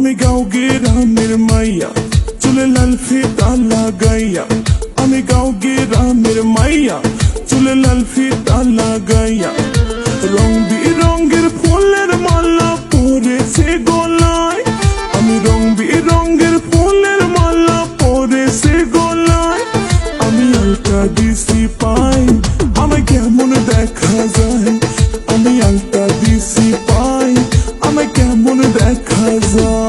আমি গাঁও গ্রামের মাইয়া, চুলে লাল ফিতা লাগাইয়া। আমি গাঁও গ্রামের মাইয়া, চুলে লাল ফিতা লাগাইয়া। রং বিরঙের ফুলের মালা পরেছে গলায়। আমি রং বিরঙের ফুলের মালা পরেছে গলায়। আমি আলতা দিছি পাই, আমায় কেমন দেখা যায়। আমি আলতা দিছি পাই, আমায় কেমন দেখা যায়।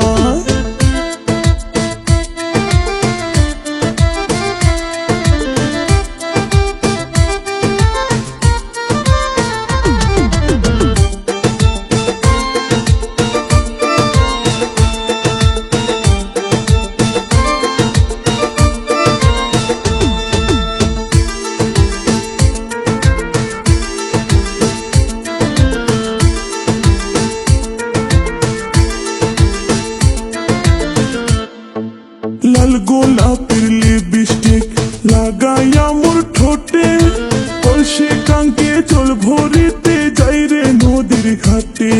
লাল গোলাপের লিপস্টিক লাগাইয়া মোর ঠোঁটে, কলসি কাঙ্কে জল ভরিতে যাই রে নদীর ঘাটে।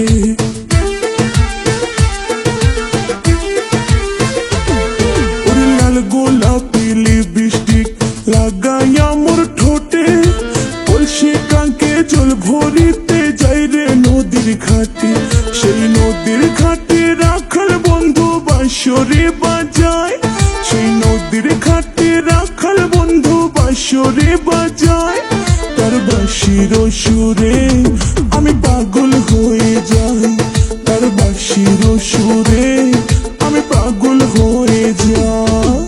ওরে লাল গোলাপের লিপস্টিক লাগাইয়া মোর ঠোঁটে, কলসি কাঙ্কে জল ভরিতে যাই রে নদীর ঘাটে। সেই নদীর ঘাটে রাখাল বন্ধু বাঁশরি বাজায়। সেই নদীর ঘাটে রাখাল বন্ধু বাঁশরি বাজায়। তার বাঁশির সুরে আমি পাগল হয়ে যাই। তার বাঁশির সুরে আমি পাগল হয়ে যাই।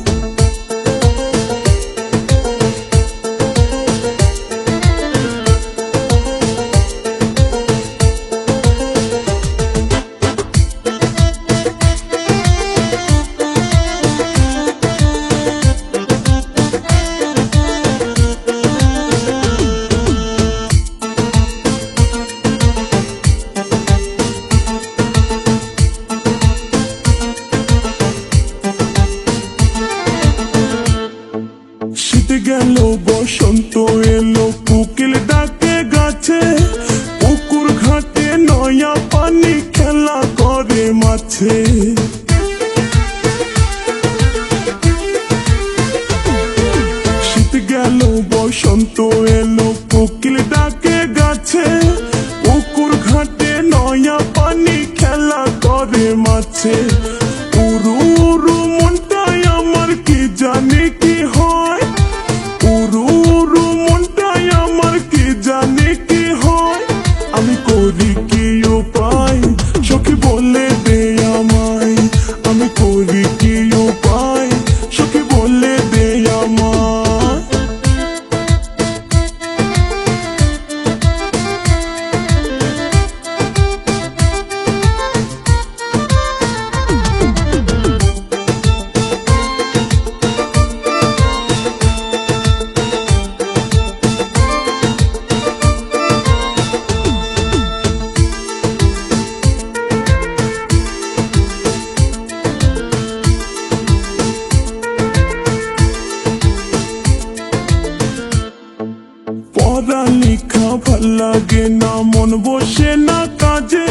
শীত গেল বসন্ত এলো, কোকিল ডাকে গাছে। পুকুর ঘাটে নয়া পানি খেলা করে মাছে। শীত গেল বসন্ত এলো, কোকিল ডাকে গাছে। পুকুর ঘাটে নয়া পানি খেলা করে মাছে। উরু উরু মনটাই আমার কি জানি কি হয়। উরু উরু মনটাই আমার কি জানি কি হয়। আমি করি কি উপায় সখী বলে দে আমায়। আমি করি কি উপায় সখী বলে দে আমায়। পড়ালেখা ভাল লাগে না, মন বসে না কাজে।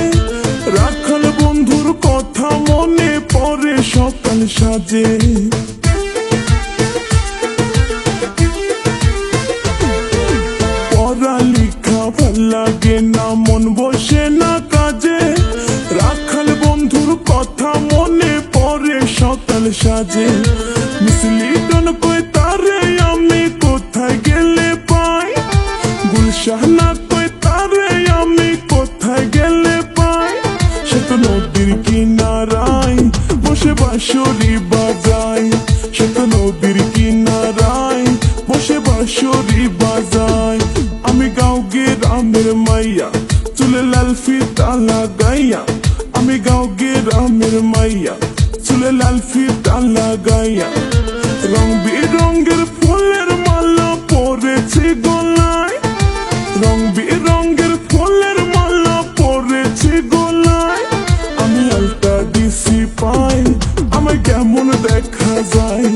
রাখাল বন্ধুর কথা মনে পড়ে সকাল সাজে। পড়ালেখা ভাল লাগে না, মন বসে না কাজে। রাখাল বন্ধুর কথা মনে পড়ে সকাল সাজে। মিসলি টন কই তারে আমি কোথায় গেলে পাই। গুলশাহনা কই তারে আমি কোথায় গেলে পাই। সে তো নদীর কিনারায় বসে বাঁশরি বাজায়। সে তো নদীর কিনারায় বসে বাঁশরি বাজায়। আমি গাঁও গ্রামের মাইয়া, চুলে লাল ফিতা লাগাইয়া। আমি গাঁও গ্রামের মাইয়া, চুলে লাল ফিতা লাগাইয়া। রং বিরঙের ফুলের মালা পরেছে গলায়। রং বিরঙের ফুলের মালা পরেছে গলায়। আমি আলতা দিছি পাই, আমায় কেমন দেখা যায়।